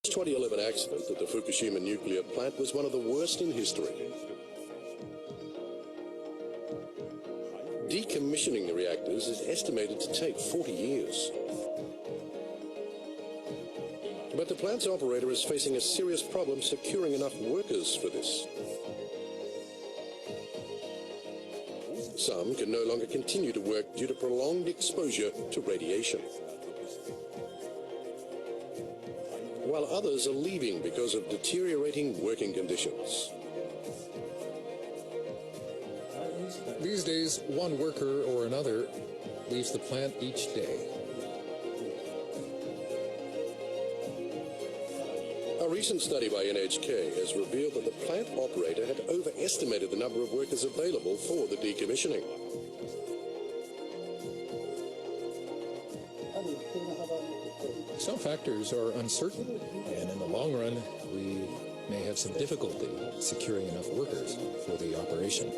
The 2011 accident at the Fukushima nuclear plant was one of the worst in history. Decommissioning the reactors is estimated to take 40 years. But the plant's operator is facing a serious problem securing enough workers for this. Some can no longer continue to work due to prolonged exposure to radiation, while others are leaving because of deteriorating working conditions. These days, one worker or another leaves the plant each day. A recent study by NHK has revealed that the plant operator had overestimated the number of workers available for the decommissioning. Some factors are uncertain, and in the long run, we may have some difficulty securing enough workers for the operation.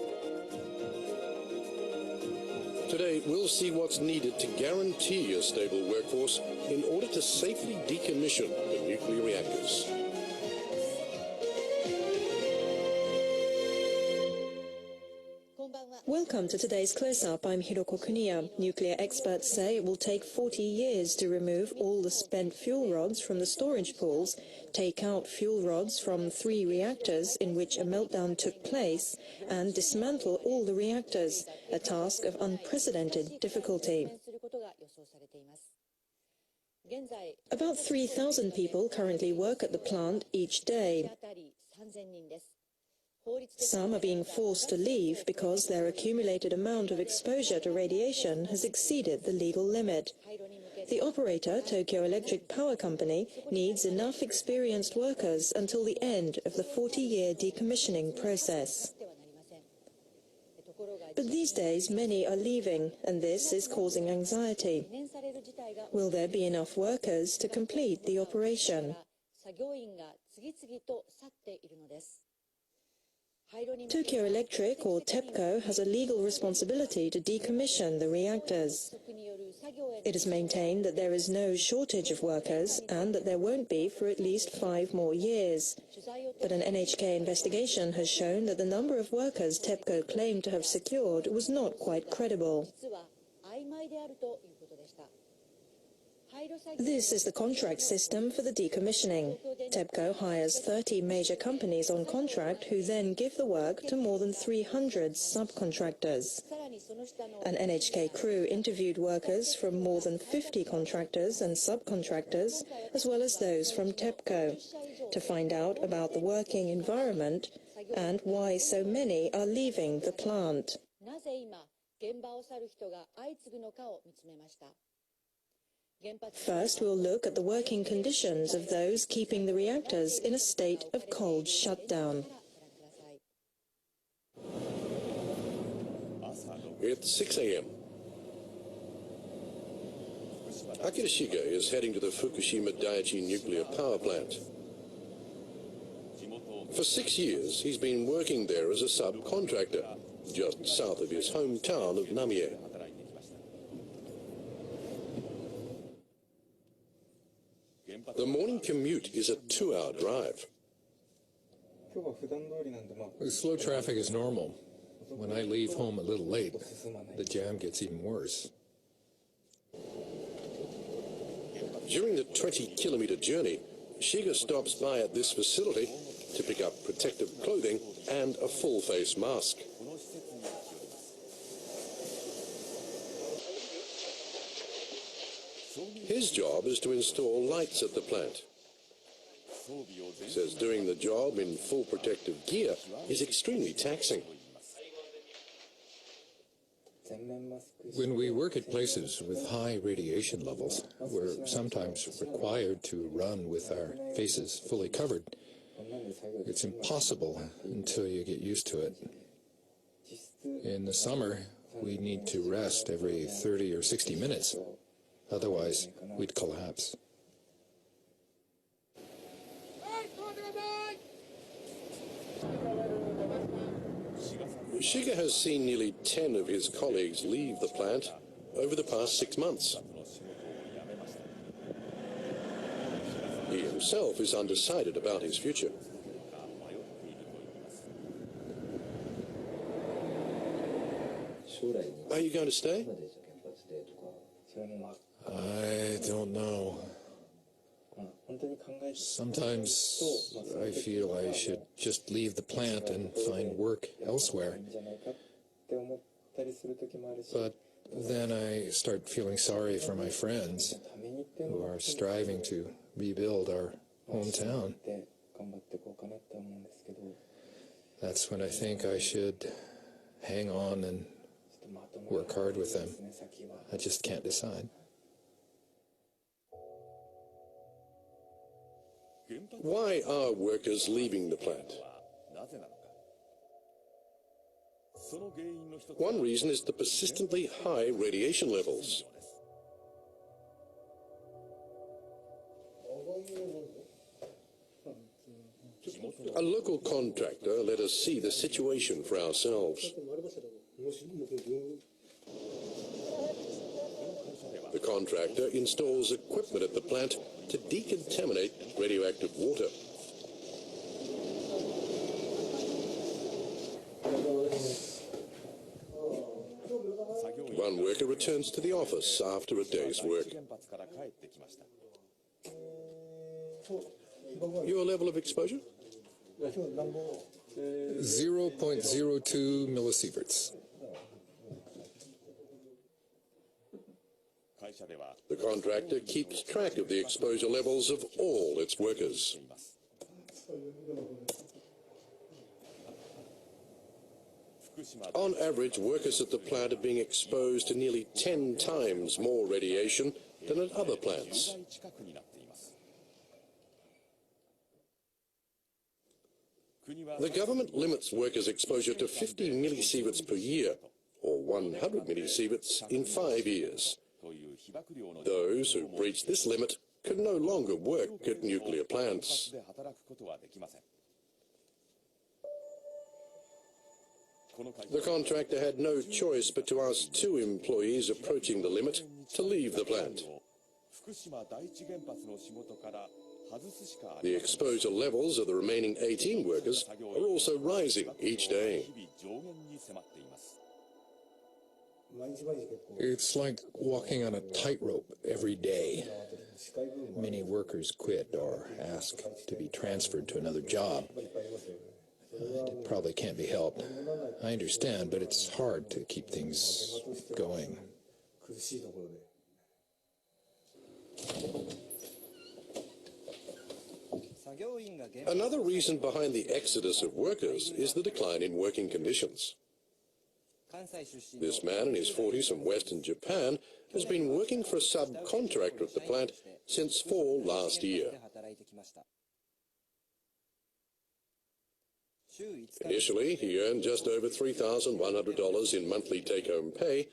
Today, we'll see what's needed to guarantee a stable workforce in order to safely decommission the nuclear reactors. Welcome to today's close-up. I'm Hiroko Kuniya. Nuclear experts say it will take 40 years to remove all the spent fuel rods from the storage pools, take out fuel rods from 3 reactors in which a meltdown took place, and dismantle all the reactors, a task of unprecedented difficulty. About 3,000 people currently work at the plant each day. Some are being forced to leave because their accumulated amount of exposure to radiation has exceeded the legal limit. The operator, Tokyo Electric Power Company, needs enough experienced workers until the end of the 40-year decommissioning process. But these days, many are leaving, and this is causing anxiety. Will there be enough workers to complete the operation? Tokyo Electric, or Tepco, has a legal responsibility to decommission the reactors. It has maintained that there is no shortage of workers and that there won't be for at least 5 more years. But an NHK investigation has shown that the number of workers Tepco claimed to have secured was not quite credible. This is the contract system for the decommissioning. Tepco hires 30 major companies on contract who then give the work to more than 300 subcontractors. An NHK crew interviewed workers from more than 50 contractors and subcontractors, as well as those from Tepco, to find out about the working environment and why so many are leaving the plant. First, we'll look at the working conditions of those keeping the reactors in a state of cold shutdown. It's 6 a.m. Akira Shiga is heading to the Fukushima Daiichi nuclear power plant. For 6 years, he's been working there as a subcontractor, just south of his hometown of Namie. The morning commute is a 2-hour drive. The slow traffic is normal. When I leave home a little late, the jam gets even worse. During the 20-kilometer journey, Shiga stops by at this facility to pick up protective clothing and a full-face mask. His job is to install lights at the plant. He says doing the job in full protective gear is extremely taxing. When we work at places with high radiation levels, we're sometimes required to run with our faces fully covered. It's impossible until you get used to it. In the summer, we need to rest every 30 or 60 minutes. Otherwise, we'd collapse. Shiga has seen nearly 10 of his colleagues leave the plant over the past 6 months. He and himself is undecided about his future. Are you going to stay? I don't know. Sometimes I feel I should just leave the plant and find work elsewhere. But then I start feeling sorry for my friends who are striving to rebuild our hometown. That's when I think I should hang on and work hard with them. I just can't decide. Why are workers leaving the plant? One reason is the persistently high radiation levels. A local contractor let us see the situation for ourselves. The contractor installs equipment at the plant to decontaminate radioactive water. One worker returns to the office after a day's work. Your level of exposure? 0.02 millisieverts. The contractor keeps track of the exposure levels of all its workers. On average, workers at the plant are being exposed to nearly 10 times more radiation than at other plants. The government limits workers' exposure to 50 millisieverts per year, or 100 millisieverts in 5 years. Those who breach this limit can no longer work at nuclear plants. The contractor had no choice but to ask 2 employees approaching the limit to leave the plant. The exposure levels of the remaining 18 workers are also rising each day. It's like walking on a tightrope every day. Many workers quit or ask to be transferred to another job. It probably can't be helped. I understand, but it's hard to keep things going. Another reason behind the exodus of workers is the decline in working conditions. This man in his 40s from Western Japan has been working for a subcontractor at the plant since fall last year. Initially, he earned just over $3,100 in monthly take-home pay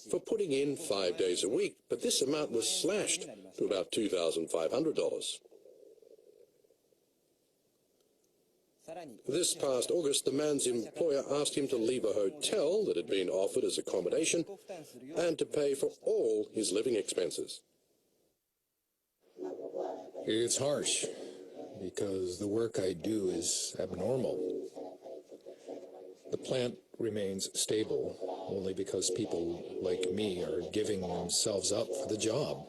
for putting in 5 days a week, but this amount was slashed to about $2,500. This past August, the man's employer asked him to leave a hotel that had been offered as accommodation and to pay for all his living expenses. It's harsh, because the work I do is abnormal. The plant remains stable only because people like me are giving themselves up for the job.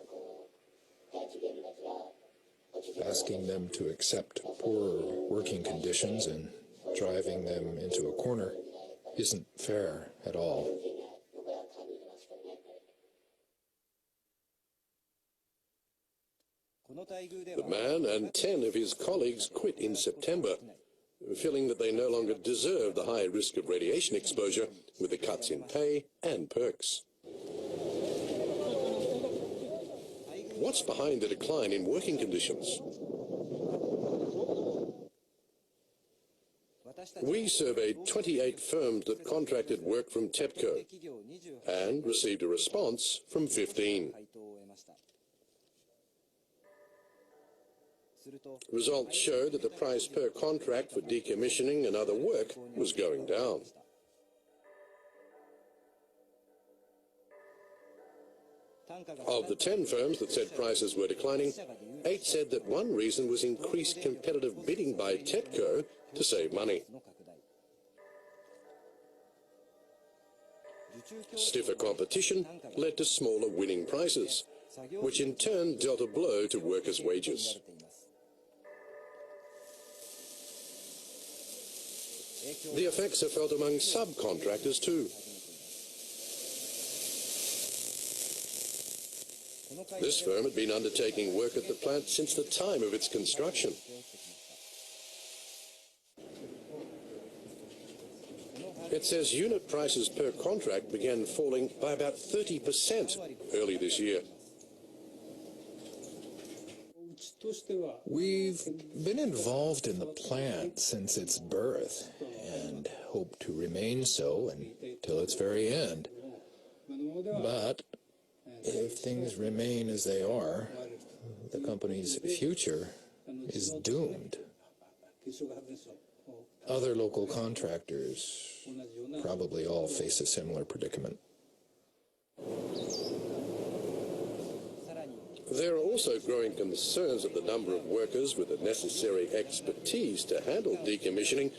Asking them to accept poor working conditions and driving them into a corner isn't fair at all. The man and 10 of his colleagues quit in September, feeling that they no longer deserve the high risk of radiation exposure with the cuts in pay and perks. What's behind the decline in working conditions? We surveyed 28 firms that contracted work from Tepco and received a response from 15. Results showed that the price per contract for decommissioning and other work was going down. Of the 10 firms that said prices were declining, 8 said that one reason was increased competitive bidding by Tepco to save money. Stiffer competition led to smaller winning prices, which in turn dealt a blow to workers' wages. The effects are felt among subcontractors too. This firm had been undertaking work at the plant since the time of its construction. It says unit prices per contract began falling by about 30% early this year. We've been involved in the plant since its birth and hope to remain so until its very end. But if things remain as they are, the company's future is doomed. Other local contractors probably all face a similar predicament. There are also growing concerns that the number of workers with the necessary expertise to handle decommissioning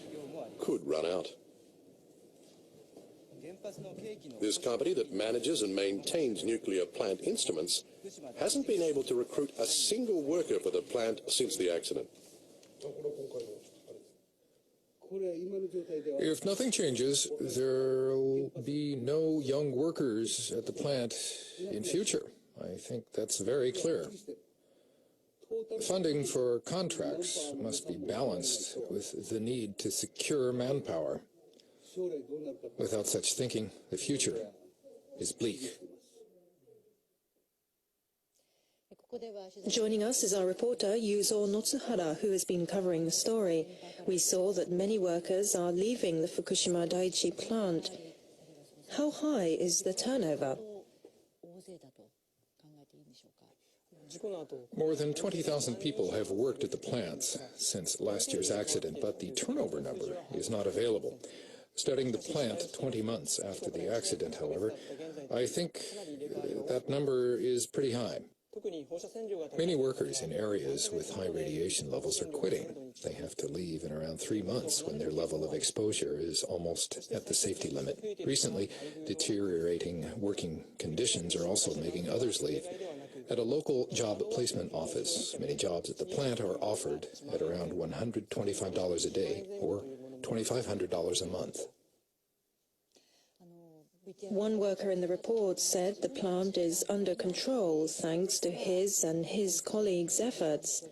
could run out. This company that manages and maintains nuclear plant instruments hasn't been able to recruit a single worker for the plant since the accident. If nothing changes, there'll be no young workers at the plant in future. I think that's very clear. Funding for contracts must be balanced with the need to secure manpower. Without such thinking, the future is bleak. Joining us is our reporter Yuzo Notsuhara, who has been covering the story. We saw that many workers are leaving the Fukushima Daiichi plant. How high is the turnover? More than 20,000 people have worked at the plants since last year's accident, but the turnover number is not available. Studying the plant 20 months after the accident, however, I think that number is pretty high. Many workers in areas with high radiation levels are quitting. They have to leave in around 3 months when their level of exposure is almost at the safety limit. Recently, deteriorating working conditions are also making others leave. At a local job placement office, many jobs at the plant are offered at around $125 a day or $2,500 a month. One worker in the report said the plant is under control thanks to his and his colleagues' efforts.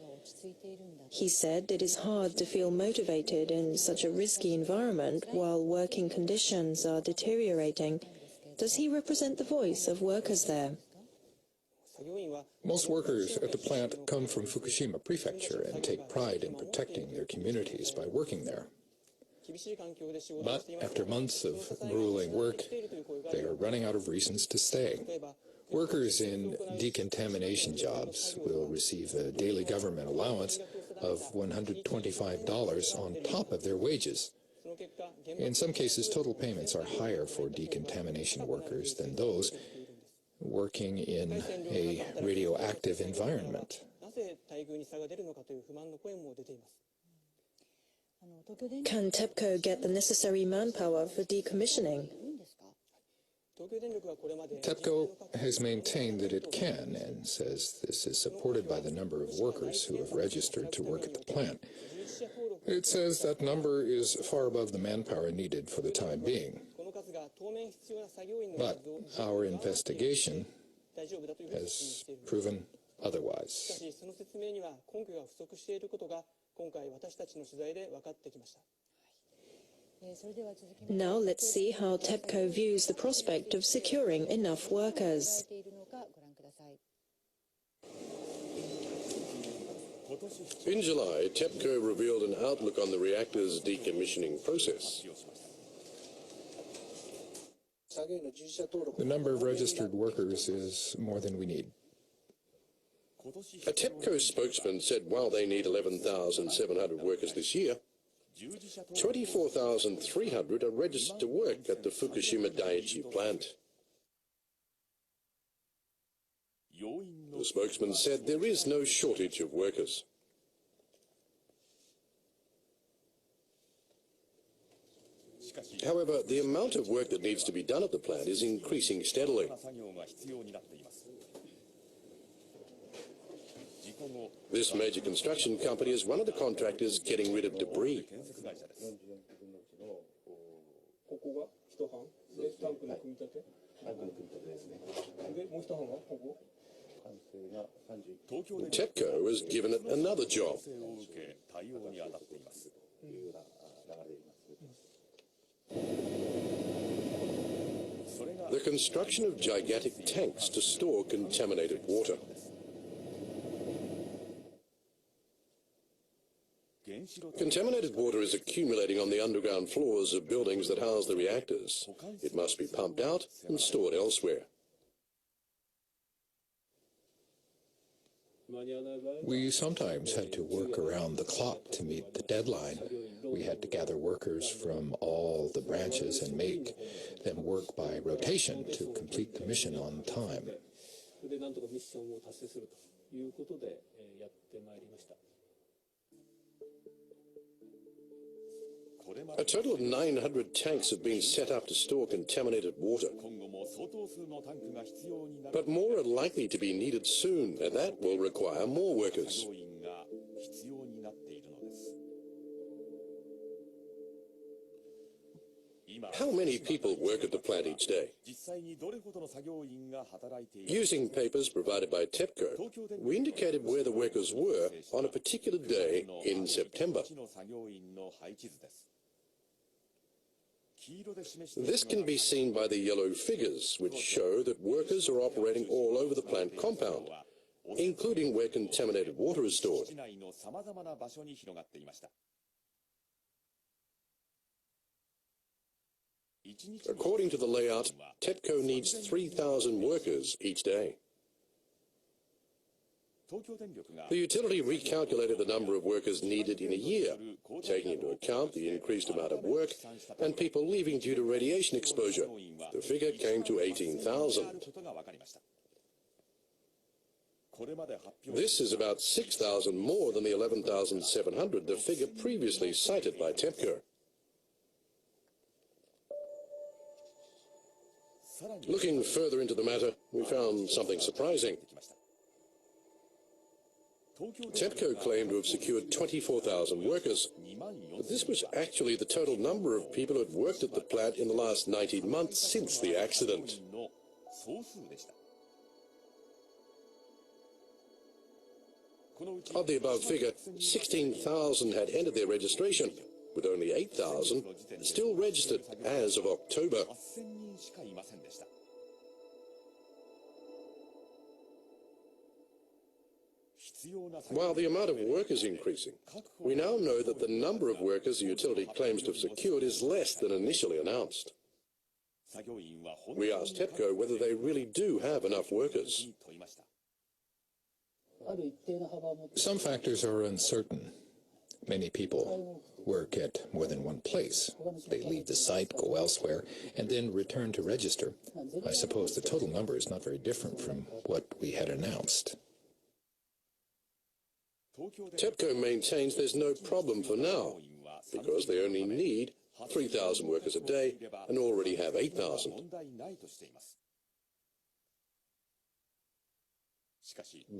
He said it is hard to feel motivated in such a risky environment while working conditions are deteriorating. Does he represent the voice of workers there? Most workers at the plant come from Fukushima Prefecture and take pride in protecting their communities by working there. But after months of grueling work, they are running out of reasons to stay. Workers in decontamination jobs will receive a daily government allowance of $125 on top of their wages. In some cases, total payments are higher for decontamination workers than those working in a radioactive environment. Can Tepco get the necessary manpower for decommissioning? Tepco has maintained that it can and says this is supported by the number of workers who have registered to work at the plant. It says that number is far above the manpower needed for the time being. But our investigation has proven otherwise. Now let's see how Tepco views the prospect of securing enough workers. In July, Tepco revealed an outlook on the reactor's decommissioning process. The number of registered workers is more than we need. A Tepco spokesman said while they need 11,700 workers this year, 24,300 are registered to work at the Fukushima Daiichi plant. The spokesman said there is no shortage of workers. However, the amount of work that needs to be done at the plant is increasing steadily. This major construction company is one of the contractors getting rid of debris. Tepco has given it another job. The construction of gigantic tanks to store contaminated water. Contaminated water is accumulating on the underground floors of buildings that house the reactors. It must be pumped out and stored elsewhere. We sometimes had to work around the clock to meet the deadline. We had to gather workers from all the branches and make them work by rotation to complete the mission on time. A total of 900 tanks have been set up to store contaminated water. But more are likely to be needed soon, and that will require more workers. How many people work at the plant each day? Using papers provided by Tepco, we indicated where the workers were on a particular day in September. This can be seen by the yellow figures, which show that workers are operating all over the plant compound, including where contaminated water is stored. According to the layout, Tepco needs 3,000 workers each day. The utility recalculated the number of workers needed in a year, taking into account the increased amount of work and people leaving due to radiation exposure. The figure came to 18,000. This is about 6,000 more than the 11,700, the figure previously cited by Tepco. Looking further into the matter, we found something surprising. Tepco claimed to have secured 24,000 workers, but this was actually the total number of people who had worked at the plant in the last 19 months since the accident. Of the above figure, 16,000 had entered their registration, with only 8,000 still registered as of October. While the amount of work is increasing, we now know that the number of workers the utility claims to have secured is less than initially announced. We asked Tepco whether they really do have enough workers. Some factors are uncertain. Many people work at more than one place. They leave the site, go elsewhere, and then return to register. I suppose the total number is not very different from what we had announced. Tepco maintains there's no problem for now, because they only need 3,000 workers a day and already have 8,000.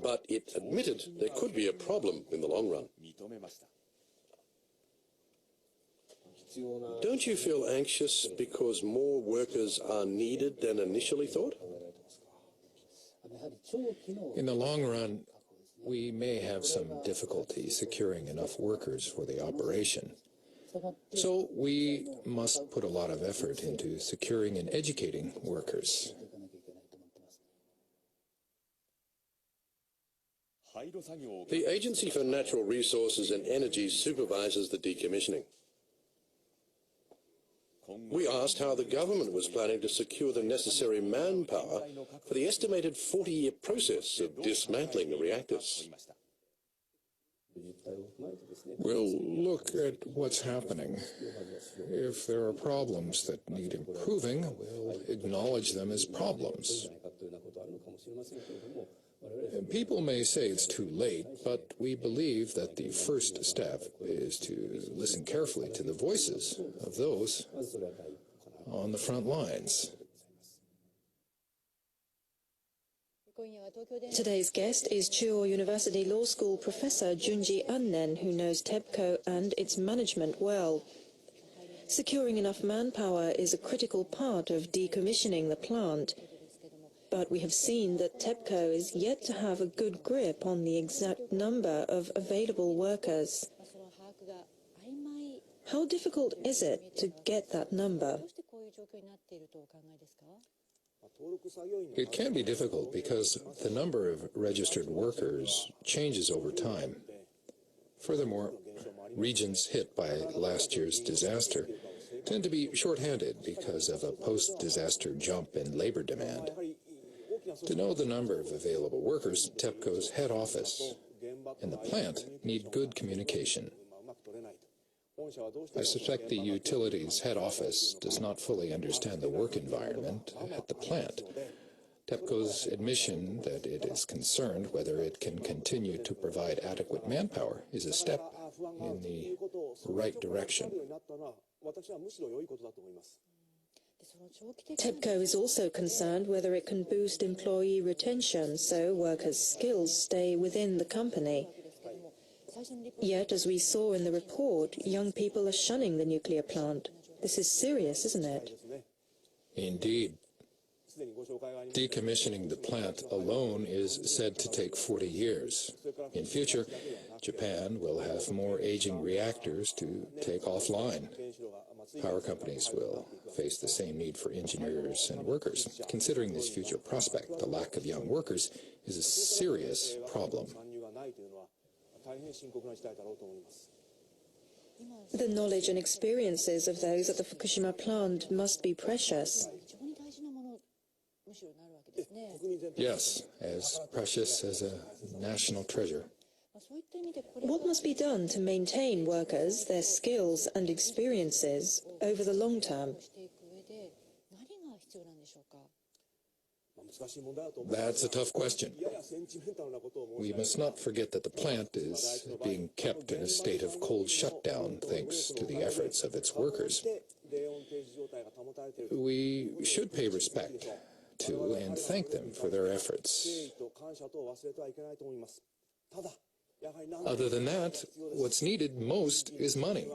But it admitted there could be a problem in the long run. Don't you feel anxious because more workers are needed than initially thought? In the long run, we may have some difficulty securing enough workers for the operation. So we must put a lot of effort into securing and educating workers. The Agency for Natural Resources and Energy supervises the decommissioning. We asked how the government was planning to secure the necessary manpower for the estimated 40-year process of dismantling the reactors. We'll look at what's happening. If there are problems that need improving, we'll acknowledge them as problems. People may say it's too late, but we believe that the first step is to listen carefully to the voices of those on the front lines. Today's guest is Chuo University Law School professor Junji Annen, who knows Tepco and its management well. Securing enough manpower is a critical part of decommissioning the plant. But we have seen that Tepco is yet to have a good grip on the exact number of available workers. How difficult is it to get that number? It can be difficult because the number of registered workers changes over time. Furthermore, regions hit by last year's disaster tend to be short-handed because of a post-disaster jump in labor demand. To know the number of available workers, Tepco's head office and the plant need good communication. I suspect the utilities head office does not fully understand the work environment at the plant. Tepco's admission that it is concerned whether it can continue to provide adequate manpower is a step in the right direction. Tepco is also concerned whether it can boost employee retention so workers' skills stay within the company. Yet, as we saw in the report, young people are shunning the nuclear plant. This is serious, isn't it? Indeed. Decommissioning the plant alone is said to take 40 years. In future, Japan will have more aging reactors to take offline. Power companies will face the same need for engineers and workers. Considering this future prospect, the lack of young workers is a serious problem. The knowledge and experiences of those at the Fukushima plant must be precious. Yes, as precious as a national treasure. What must be done to maintain workers, their skills and experiences over the long term? That's a tough question. We must not forget that the plant is being kept in a state of cold shutdown thanks to the efforts of its workers. We should pay respect to and thank them for their efforts. Other than that, what's needed most is money.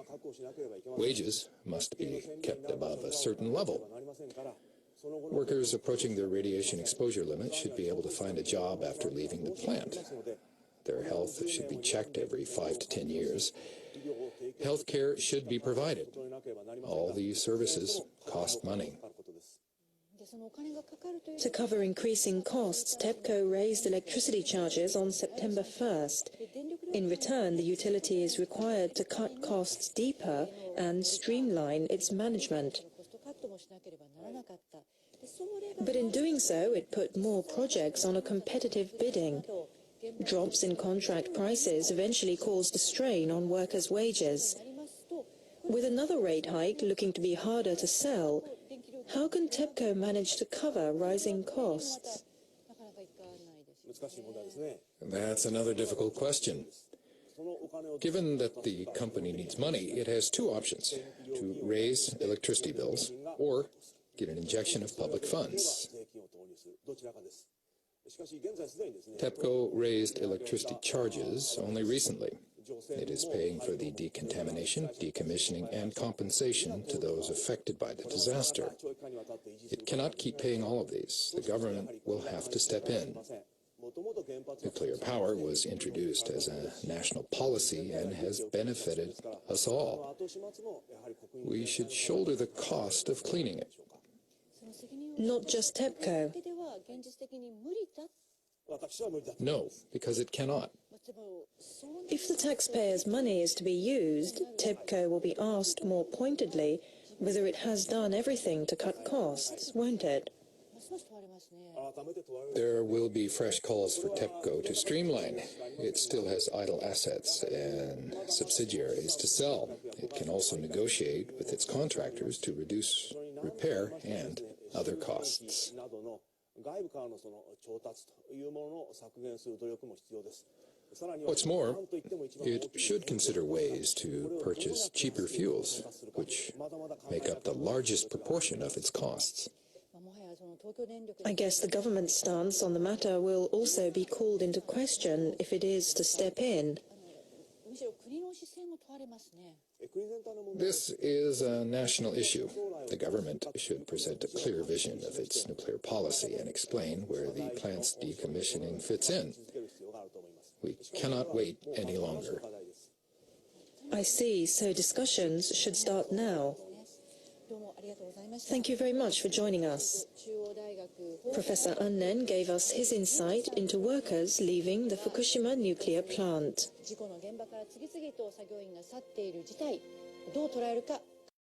Wages must be kept above a certain level. Workers approaching their radiation exposure limit should be able to find a job after leaving the plant. Their health should be checked every 5 to 10 years. Health care should be provided. All these services cost money. To cover increasing costs, Tepco raised electricity charges on September 1st. In return, the utility is required to cut costs deeper and streamline its management. But in doing so, it put more projects on a competitive bidding. Drops in contract prices eventually caused a strain on workers' wages. With another rate hike looking to be harder to sell, how can Tepco manage to cover rising costs? That's another difficult question. Given that the company needs money, it has two options: to raise electricity bills or get an injection of public funds. Tepco raised electricity charges only recently. It is paying for the decontamination, decommissioning, and compensation to those affected by the disaster. It cannot keep paying all of these. The government will have to step in. Nuclear power was introduced as a national policy and has benefited us all. We should shoulder the cost of cleaning it. Not just Tepco. No, because it cannot. If the taxpayers' money is to be used, Tepco will be asked more pointedly whether it has done everything to cut costs, won't it? There will be fresh calls for Tepco to streamline. It still has idle assets and subsidiaries to sell. It can also negotiate with its contractors to reduce repair and other costs. What's more, it should consider ways to purchase cheaper fuels, which make up the largest proportion of its costs. I guess the government's stance on the matter will also be called into question if it is to step in. This is a national issue. The government should present a clear vision of its nuclear policy and explain where the plant's decommissioning fits in. We cannot wait any longer. I see, so discussions should start now. Thank you very much for joining us. Professor Annen gave us his insight into workers leaving the Fukushima nuclear plant.